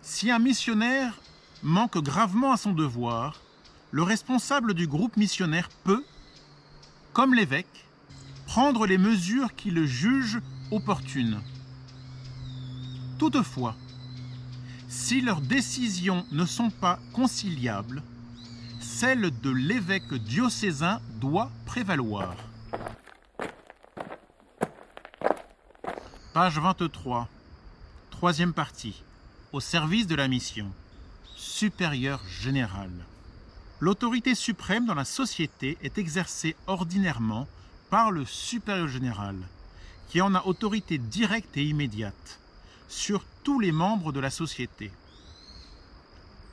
Si un missionnaire manque gravement à son devoir, le responsable du groupe missionnaire peut, comme l'évêque, prendre les mesures qu'il juge opportunes. Toutefois, si leurs décisions ne sont pas conciliables, celle de l'évêque diocésain doit prévaloir. Page 23, troisième partie, au service de la mission, supérieur général. L'autorité suprême dans la société est exercée ordinairement par le supérieur général, qui en a autorité directe et immédiate sur tous les membres de la société.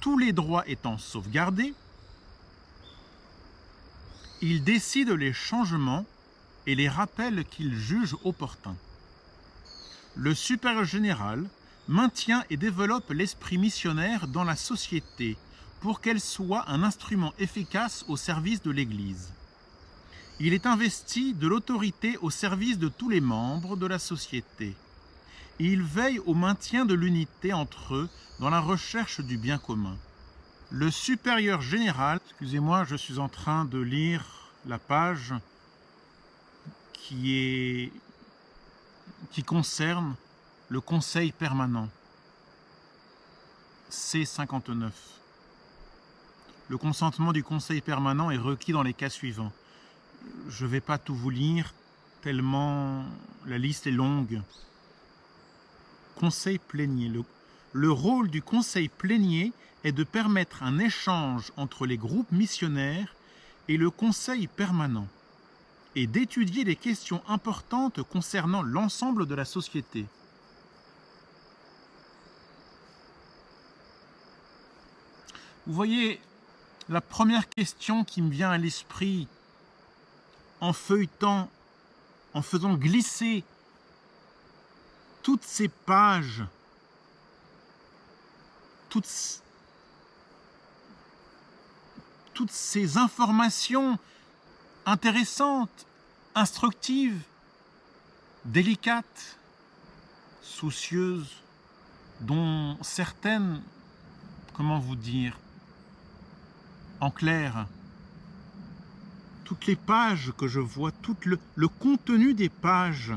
Tous les droits étant sauvegardés, il décide les changements et les rappels qu'il juge opportuns. Le supérieur général maintient et développe l'esprit missionnaire dans la société pour qu'elle soit un instrument efficace au service de l'Église. Il est investi de l'autorité au service de tous les membres de la société. Il veille au maintien de l'unité entre eux dans la recherche du bien commun. Le supérieur général, excusez-moi, je suis en train de lire la page qui concerne le conseil permanent, C59. Le consentement du conseil permanent est requis dans les cas suivants. Je ne vais pas tout vous lire, tellement la liste est longue. Conseil plénier. Le rôle du conseil plénier est de permettre un échange entre les groupes missionnaires et le conseil permanent, et d'étudier des questions importantes concernant l'ensemble de la société. Vous voyez, la première question qui me vient à l'esprit en feuilletant, en faisant glisser toutes ces pages, toutes ces informations intéressantes, instructives, délicates, soucieuses, dont certaines, comment vous dire, en clair, toutes les pages que je vois, tout le contenu des pages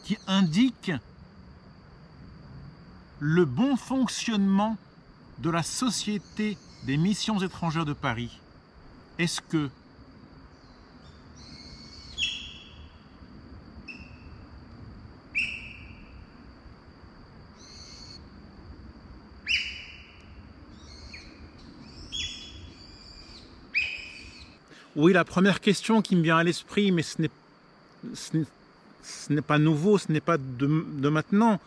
qui indiquent le bon fonctionnement de la Société des missions étrangères de Paris. Est-ce que oui, la première question qui me vient à l'esprit, mais ce n'est pas nouveau, ce n'est pas de maintenant,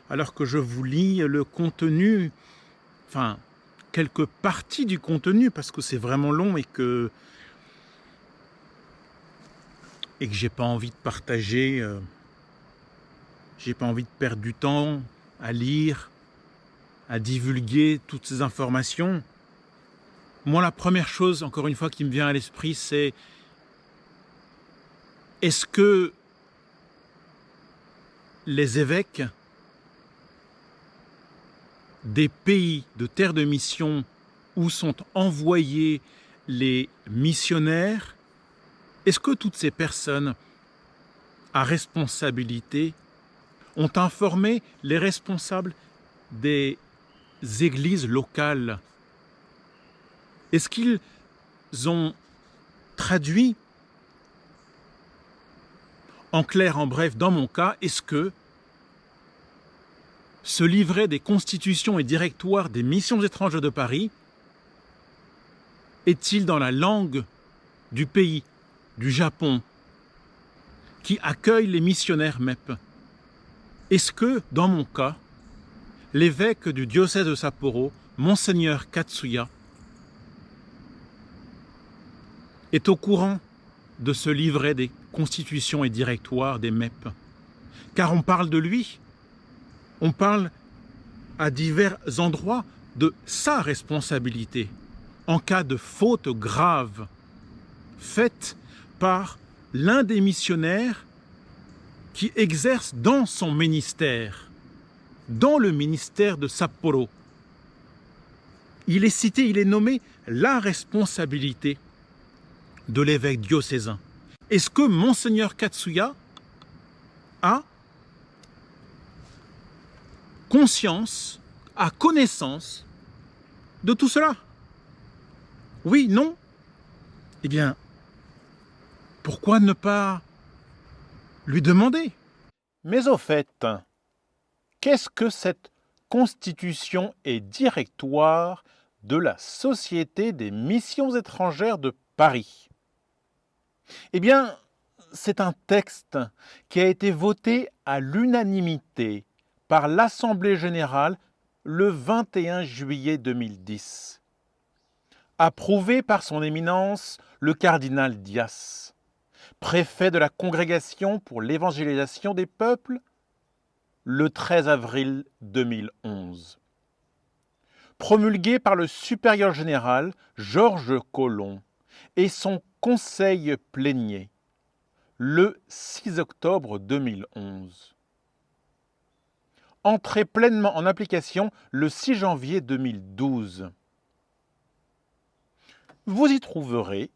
alors que je vous lis le contenu, enfin, quelques parties du contenu, parce que c'est vraiment long et que j'ai pas envie de partager, j'ai pas envie de perdre du temps à lire, à divulguer toutes ces informations. Moi, la première chose, encore une fois, qui me vient à l'esprit, c'est est-ce que les évêques des pays de terre de mission où sont envoyés les missionnaires, est-ce que toutes ces personnes à responsabilité ont informé les responsables des églises locales? Est-ce qu'ils ont traduit, en clair, en bref, dans mon cas, est-ce que ce livret des constitutions et directoires des missions étrangères de Paris est-il dans la langue du pays, du Japon, qui accueille les missionnaires MEP? Est-ce que, dans mon cas, l'évêque du diocèse de Sapporo, Monseigneur Katsuya, est au courant de ce livret des constitutions et directoires des MEP? Car on parle de lui, on parle à divers endroits de sa responsabilité en cas de faute grave faite par l'un des missionnaires qui exerce dans son ministère. dans le ministère de Sapporo. Il est cité, il est nommé la responsabilité de l'évêque diocésain. Est-ce que Monseigneur Katsuya a conscience, a connaissance de tout cela? Oui, non? Eh bien, pourquoi ne pas lui demander? Mais au fait, qu'est-ce que cette constitution et directoire de la Société des missions étrangères de Paris? Eh bien, c'est un texte qui a été voté à l'unanimité par l'Assemblée générale le 21 juillet 2010, approuvé par son éminence le cardinal Dias, préfet de la Congrégation pour l'évangélisation des peuples, le 13 avril 2011. Promulgué par le supérieur général Georges Collomb et son conseil plénier, le 6 octobre 2011. Entré pleinement en application le 6 janvier 2012. Vous y trouverez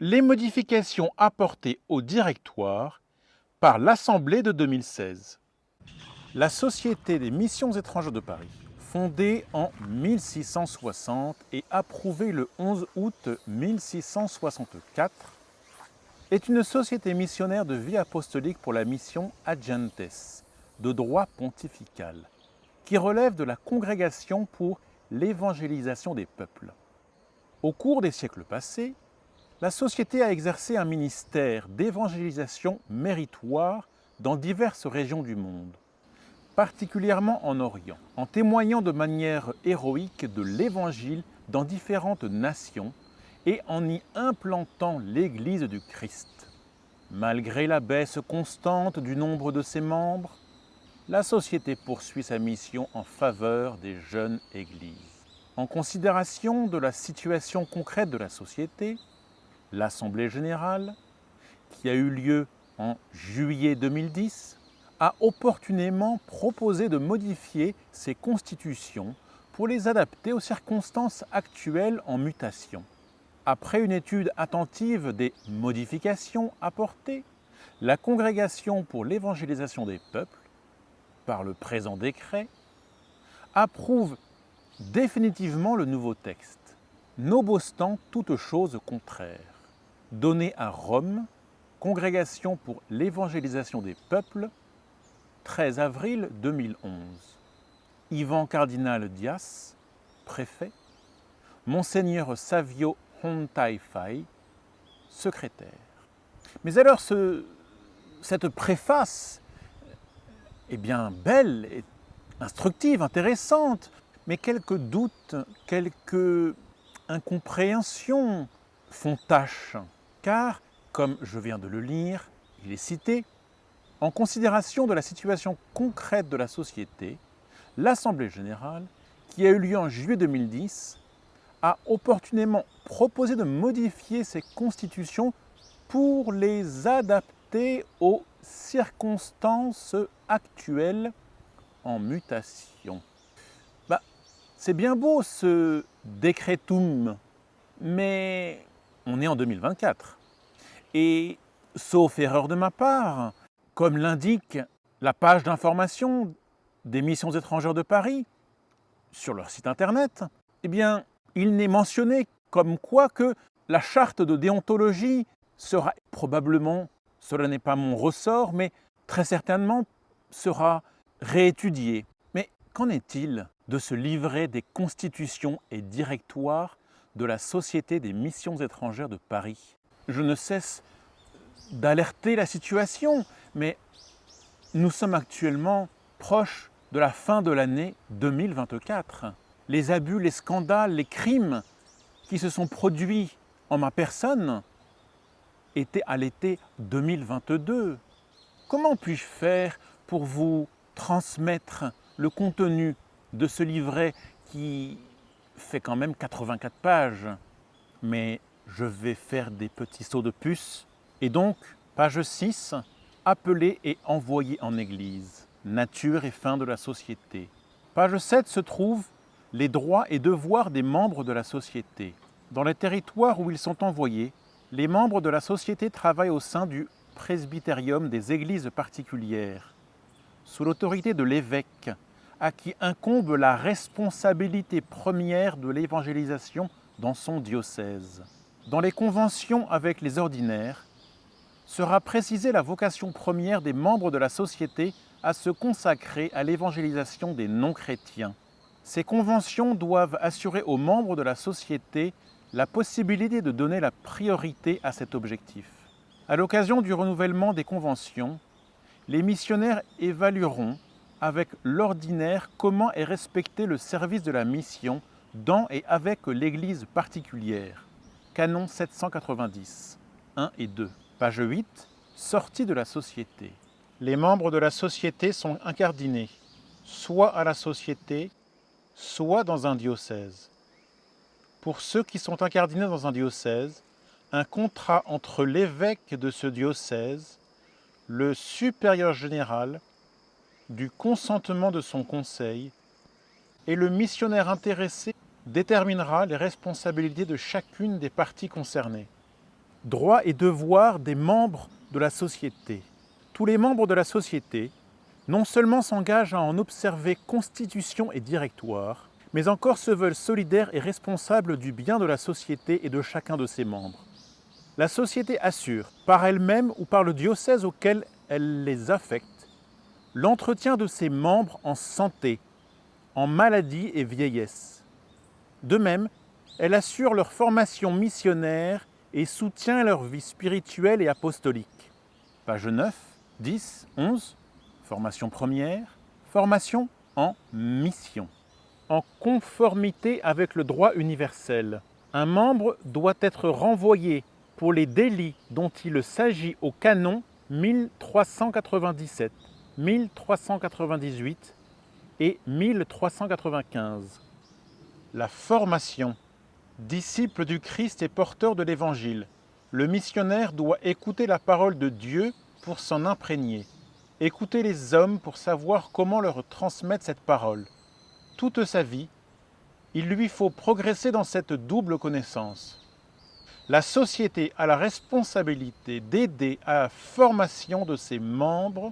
les modifications apportées au directoire par l'Assemblée de 2016. La Société des missions étrangères de Paris, fondée en 1660 et approuvée le 11 août 1664, est une société missionnaire de vie apostolique pour la mission Agentes, de droit pontifical, qui relève de la Congrégation pour l'évangélisation des peuples. Au cours des siècles passés, la société a exercé un ministère d'évangélisation méritoire dans diverses régions du monde, particulièrement en Orient, en témoignant de manière héroïque de l'Évangile dans différentes nations et en y implantant l'Église du Christ. Malgré la baisse constante du nombre de ses membres, la Société poursuit sa mission en faveur des jeunes églises. En considération de la situation concrète de la Société, l'Assemblée générale, qui a eu lieu en juillet 2010, a opportunément proposé de modifier ses constitutions pour les adapter aux circonstances actuelles en mutation. Après une étude attentive des modifications apportées, la Congrégation pour l'évangélisation des peuples, par le présent décret, approuve définitivement le nouveau texte, nonobstant toute chose contraire, donné à Rome, Congrégation pour l'évangélisation des peuples, 13 avril 2011. Ivan Cardinal Dias, préfet, Monseigneur Savio Hontaifai, secrétaire. Mais alors, cette préface est bien belle, est instructive, intéressante, mais quelques doutes, quelques incompréhensions font tâche, car, comme je viens de le lire, il est cité, en considération de la situation concrète de la société, l'Assemblée générale, qui a eu lieu en juillet 2010, a opportunément proposé de modifier ces constitutions pour les adapter aux circonstances actuelles en mutation. C'est bien beau ce décrétum, mais on est en 2024. Et, sauf erreur de ma part, comme l'indique la page d'information des missions étrangères de Paris sur leur site internet, eh bien, il n'est mentionné comme quoi que la charte de déontologie sera probablement, cela n'est pas mon ressort, mais très certainement sera réétudiée. Mais qu'en est-il de ce livret des constitutions et directoires de la Société des missions étrangères de Paris? Je ne cesse d'alerter la situation, mais nous sommes actuellement proches de la fin de l'année 2024. Les abus, les scandales, les crimes qui se sont produits en ma personne étaient à l'été 2022. Comment puis-je faire pour vous transmettre le contenu de ce livret qui fait quand même 84 pages? Mais je vais faire des petits sauts de puce. Et donc, page 6, appeler et envoyer en Église, nature et fin de la société. Page 7 se trouvent les droits et devoirs des membres de la société. Dans les territoires où ils sont envoyés, les membres de la société travaillent au sein du presbytérium des églises particulières, sous l'autorité de l'évêque, à qui incombe la responsabilité première de l'évangélisation dans son diocèse. Dans les conventions avec les ordinaires, sera précisée la vocation première des membres de la société à se consacrer à l'évangélisation des non-chrétiens. Ces conventions doivent assurer aux membres de la société la possibilité de donner la priorité à cet objectif. À l'occasion du renouvellement des conventions, les missionnaires évalueront avec l'ordinaire comment est respecté le service de la mission dans et avec l'Église particulière. Canon 790, 1 et 2. Page 8. Sortie de la société. Les membres de la société sont incardinés, soit à la société, soit dans un diocèse. Pour ceux qui sont incardinés dans un diocèse, un contrat entre l'évêque de ce diocèse, le supérieur général, du consentement de son conseil, et le missionnaire intéressé déterminera les responsabilités de chacune des parties concernées. Droits et devoirs des membres de la société. Tous les membres de la société non seulement s'engagent à en observer constitution et directoire, mais encore se veulent solidaires et responsables du bien de la société et de chacun de ses membres. La société assure, par elle-même ou par le diocèse auquel elle les affecte, l'entretien de ses membres en santé, en maladie et vieillesse. De même, elle assure leur formation missionnaire et soutient leur vie spirituelle et apostolique. Page 9, 10, 11, formation première, formation en mission. En conformité avec le droit universel, un membre doit être renvoyé pour les délits dont il s'agit au canon 1397, 1398 et 1395. La formation. Disciple du Christ et porteur de l'Évangile, le missionnaire doit écouter la parole de Dieu pour s'en imprégner, écouter les hommes pour savoir comment leur transmettre cette parole. Toute sa vie, il lui faut progresser dans cette double connaissance. La société a la responsabilité d'aider à la formation de ses membres,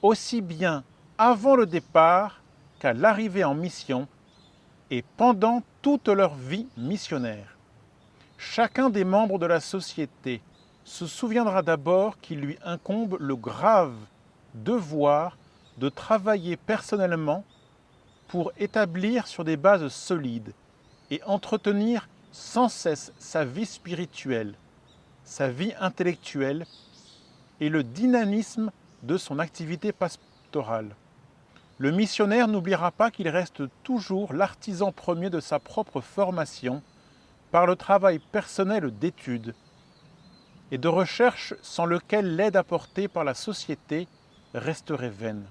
aussi bien avant le départ qu'à l'arrivée en mission et pendant toute leur vie missionnaire. Chacun des membres de la société se souviendra d'abord qu'il lui incombe le grave devoir de travailler personnellement pour établir sur des bases solides et entretenir sans cesse sa vie spirituelle, sa vie intellectuelle et le dynamisme de son activité pastorale. Le missionnaire n'oubliera pas qu'il reste toujours l'artisan premier de sa propre formation par le travail personnel d'étude et de recherche sans lequel l'aide apportée par la société resterait vaine.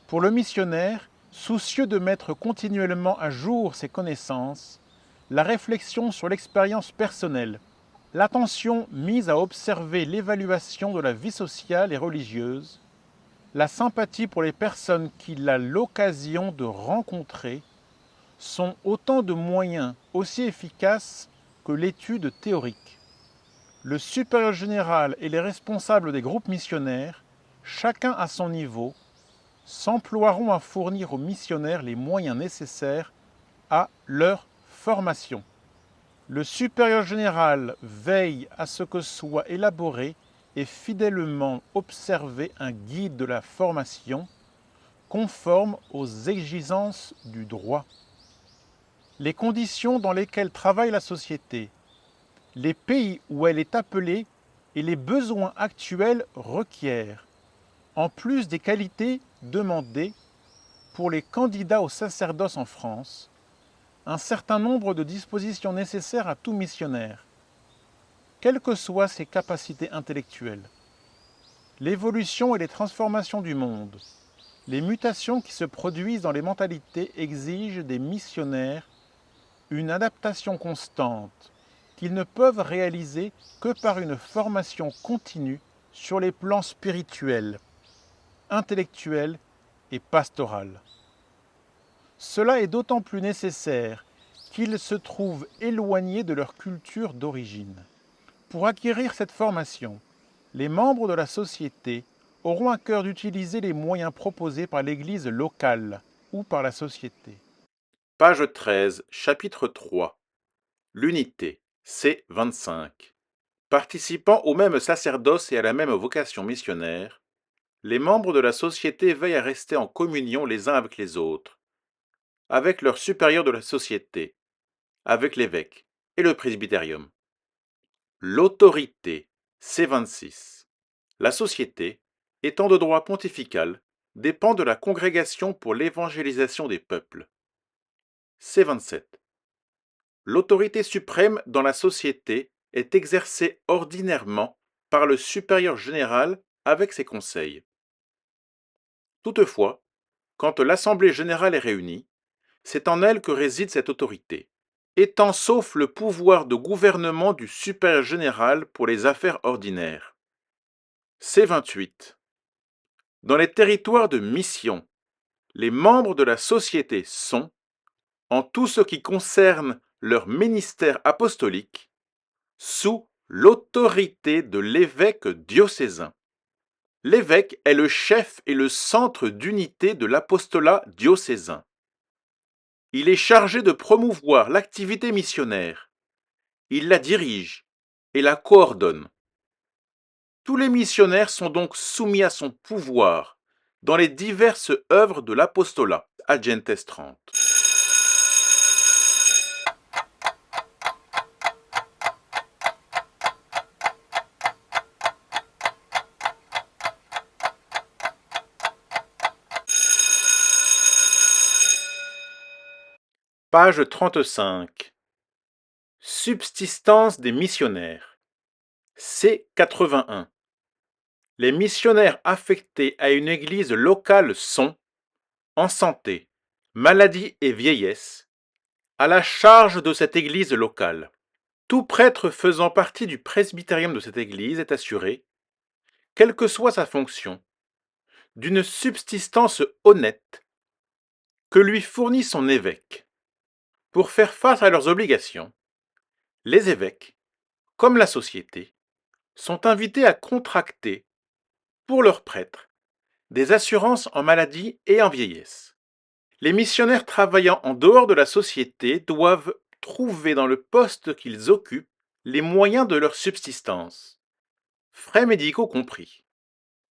Pour le missionnaire, soucieux de mettre continuellement à jour ses connaissances, la réflexion sur l'expérience personnelle, l'attention mise à observer l'évaluation de la vie sociale et religieuse, la sympathie pour les personnes qu'il a l'occasion de rencontrer sont autant de moyens aussi efficaces que l'étude théorique. Le supérieur général et les responsables des groupes missionnaires, chacun à son niveau, s'emploieront à fournir aux missionnaires les moyens nécessaires à leur formation. Le supérieur général veille à ce que soit élaboré et fidèlement observer un guide de la formation conforme aux exigences du droit. Les conditions dans lesquelles travaille la société, les pays où elle est appelée et les besoins actuels requièrent, en plus des qualités demandées pour les candidats au sacerdoce en France, un certain nombre de dispositions nécessaires à tout missionnaire, quelles que soient ses capacités intellectuelles. L'évolution et les transformations du monde, les mutations qui se produisent dans les mentalités exigent des missionnaires une adaptation constante qu'ils ne peuvent réaliser que par une formation continue sur les plans spirituel, intellectuel et pastoral. Cela est d'autant plus nécessaire qu'ils se trouvent éloignés de leur culture d'origine. Pour acquérir cette formation, les membres de la société auront à cœur d'utiliser les moyens proposés par l'Église locale ou par la société. Page 13, chapitre 3. L'unité, C25. Participant au même sacerdoce et à la même vocation missionnaire, les membres de la société veillent à rester en communion les uns avec les autres, avec leurs supérieurs de la société, avec l'évêque et le presbytérium. L'autorité, C26. La société, étant de droit pontifical, dépend de la Congrégation pour l'évangélisation des peuples. C27. L'autorité suprême dans la société est exercée ordinairement par le supérieur général avec ses conseils. Toutefois, quand l'Assemblée générale est réunie, c'est en elle que réside cette autorité, étant sauf le pouvoir de gouvernement du supérieur général pour les affaires ordinaires. C28. Dans les territoires de mission, les membres de la société sont, en tout ce qui concerne leur ministère apostolique, sous l'autorité de l'évêque diocésain. L'évêque est le chef et le centre d'unité de l'apostolat diocésain. Il est chargé de promouvoir l'activité missionnaire. Il la dirige et la coordonne. Tous les missionnaires sont donc soumis à son pouvoir dans les diverses œuvres de l'apostolat. Agentes 30. Page 35. Subsistance des missionnaires. C81. Les missionnaires affectés à une église locale sont, en santé, maladie et vieillesse, à la charge de cette église locale. Tout prêtre faisant partie du presbytérium de cette église est assuré, quelle que soit sa fonction, d'une subsistance honnête que lui fournit son évêque. Pour faire face à leurs obligations, les évêques, comme la société, sont invités à contracter, pour leurs prêtres, des assurances en maladie et en vieillesse. Les missionnaires travaillant en dehors de la société doivent trouver dans le poste qu'ils occupent les moyens de leur subsistance, frais médicaux compris.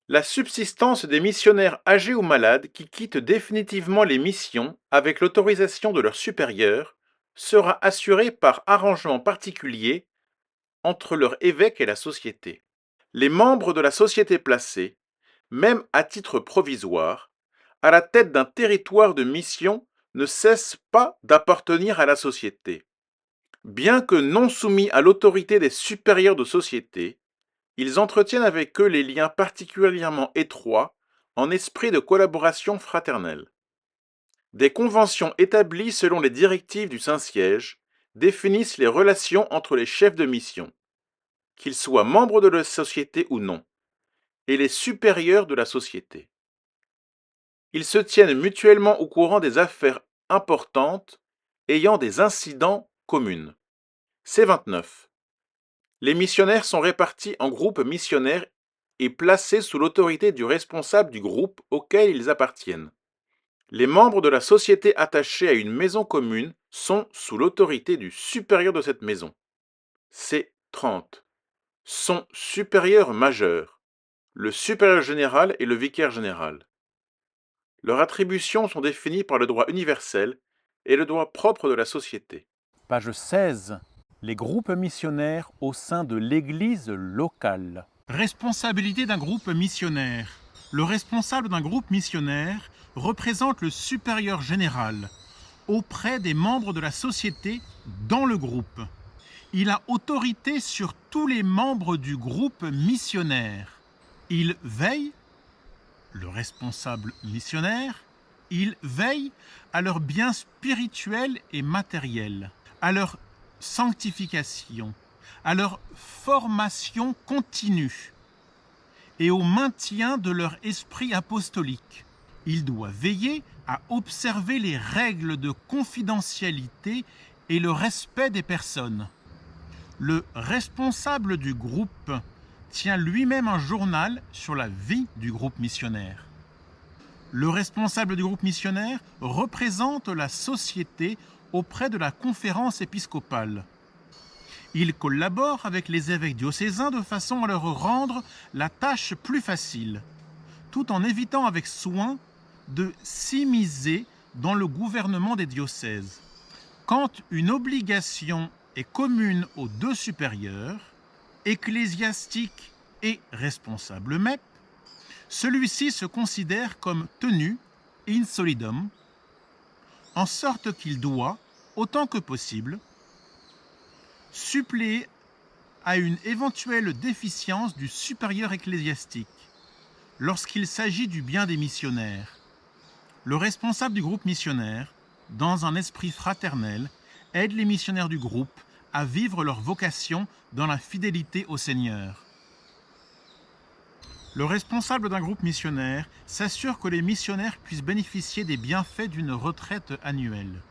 La subsistance des missionnaires âgés ou malades qui quittent définitivement les missions avec l'autorisation de leurs supérieurs sera assurée par arrangement particulier entre leur évêque et la société. Les membres de la société placés, même à titre provisoire, à la tête d'un territoire de mission ne cessent pas d'appartenir à la société. Bien que non soumis à l'autorité des supérieurs de société, ils entretiennent avec eux les liens particulièrement étroits en esprit de collaboration fraternelle. Des conventions établies selon les directives du Saint-Siège définissent les relations entre les chefs de mission, qu'ils soient membres de la société ou non, et les supérieurs de la société. Ils se tiennent mutuellement au courant des affaires importantes ayant des incidents communs. C29. Les missionnaires sont répartis en groupes missionnaires et placés sous l'autorité du responsable du groupe auquel ils appartiennent. Les membres de la société attachés à une maison commune sont sous l'autorité du supérieur de cette maison. C30. Sont supérieurs majeurs, le supérieur général et le vicaire général. Leurs attributions sont définies par le droit universel et le droit propre de la société. Page 16. Les groupes missionnaires au sein de l'Église locale. Responsabilité d'un groupe missionnaire. Le responsable d'un groupe missionnaire représente le supérieur général auprès des membres de la société dans le groupe. Il a autorité sur tous les membres du groupe missionnaire. Il veille, le responsable missionnaire, il veille à leur bien spirituel et matériel, à leur sanctification, à leur formation continue et au maintien de leur esprit apostolique. Il doit veiller à observer les règles de confidentialité et le respect des personnes. Le responsable du groupe tient lui-même un journal sur la vie du groupe missionnaire. Le responsable du groupe missionnaire représente la société auprès de la conférence épiscopale. Il collabore avec les évêques diocésains de façon à leur rendre la tâche plus facile, tout en évitant avec soin de s'immiscer dans le gouvernement des diocèses. Quand une obligation est commune aux deux supérieurs, ecclésiastique et responsable MEP, celui-ci se considère comme tenu in solidum, en sorte qu'il doit, autant que possible, suppléer à une éventuelle déficience du supérieur ecclésiastique lorsqu'il s'agit du bien des missionnaires. Le responsable du groupe missionnaire, dans un esprit fraternel, aide les missionnaires du groupe à vivre leur vocation dans la fidélité au Seigneur. Le responsable d'un groupe missionnaire s'assure que les missionnaires puissent bénéficier des bienfaits d'une retraite annuelle.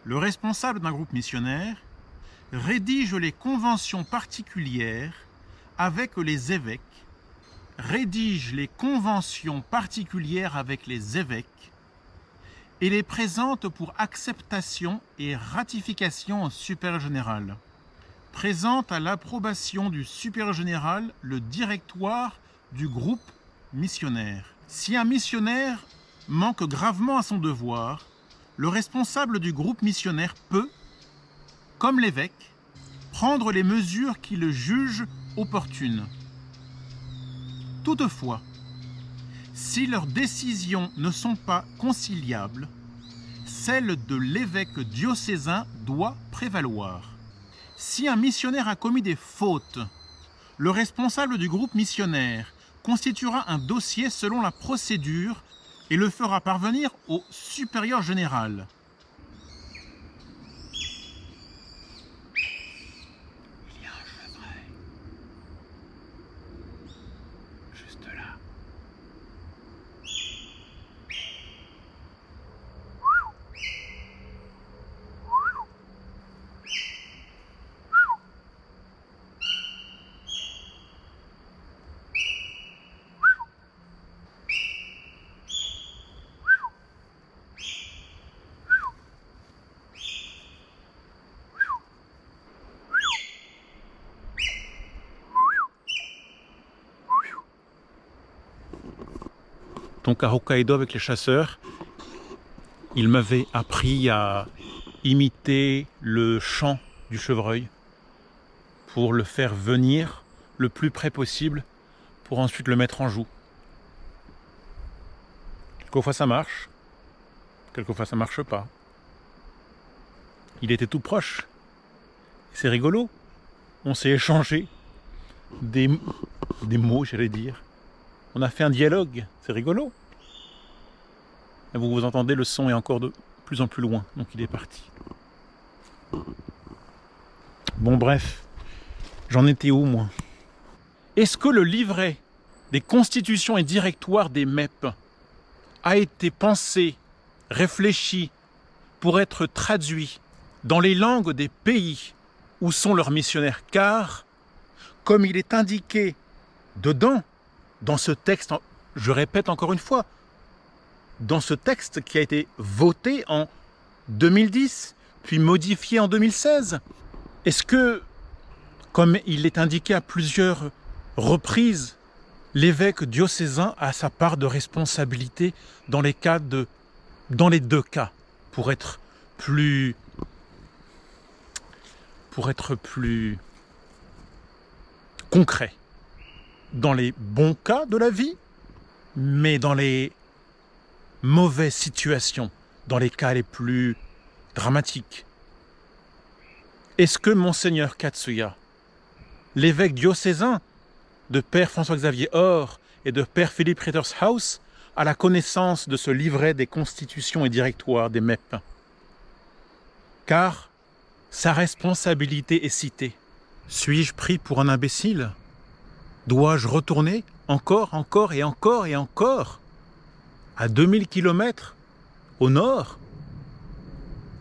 Le responsable d'un groupe missionnaire rédige les conventions particulières avec les évêques, et les présente pour acceptation et ratification au supérieur général. Présente à l'approbation du supérieur général le directoire du groupe missionnaire. Si un missionnaire manque gravement à son devoir, le responsable du groupe missionnaire peut, comme l'évêque, prendre les mesures qu'il le juge opportunes. Toutefois, si leurs décisions ne sont pas conciliables, celle de l'évêque diocésain doit prévaloir. Si un missionnaire a commis des fautes, le responsable du groupe missionnaire constituera un dossier selon la procédure et le fera parvenir au supérieur général. Il y a un chevreuil. Juste là. Donc à Hokkaido avec les chasseurs, ils m'avaient appris à imiter le chant du chevreuil pour le faire venir le plus près possible pour ensuite le mettre en joue. Quelquefois ça marche, quelquefois ça marche pas. Il était tout proche. C'est rigolo. On s'est échangé des mots, j'allais dire. On a fait un dialogue, c'est rigolo. Et vous entendez, le son est encore de plus en plus loin, donc il est parti. Bon bref, j'en étais où moi? Est-ce que le livret des constitutions et directoires des MEP a été pensé, réfléchi pour être traduit dans les langues des pays où sont leurs missionnaires? Car, comme il est indiqué dedans, dans ce texte, je répète encore une fois, dans ce texte qui a été voté en 2010, puis modifié en 2016, est-ce que, comme il est indiqué à plusieurs reprises, l'évêque diocésain a sa part de responsabilité dans les deux cas, pour être plus concret? Dans les bons cas de la vie, mais dans les mauvaises situations, dans les cas les plus dramatiques. Est-ce que Monseigneur Katsuya, l'évêque diocésain de Père François-Xavier Or et de Père Philippe Rittershaus, a la connaissance de ce livret des constitutions et directoires des MEP? Car sa responsabilité est citée. Suis-je pris pour un imbécile? Dois-je retourner encore et encore et encore à 2000 km au nord,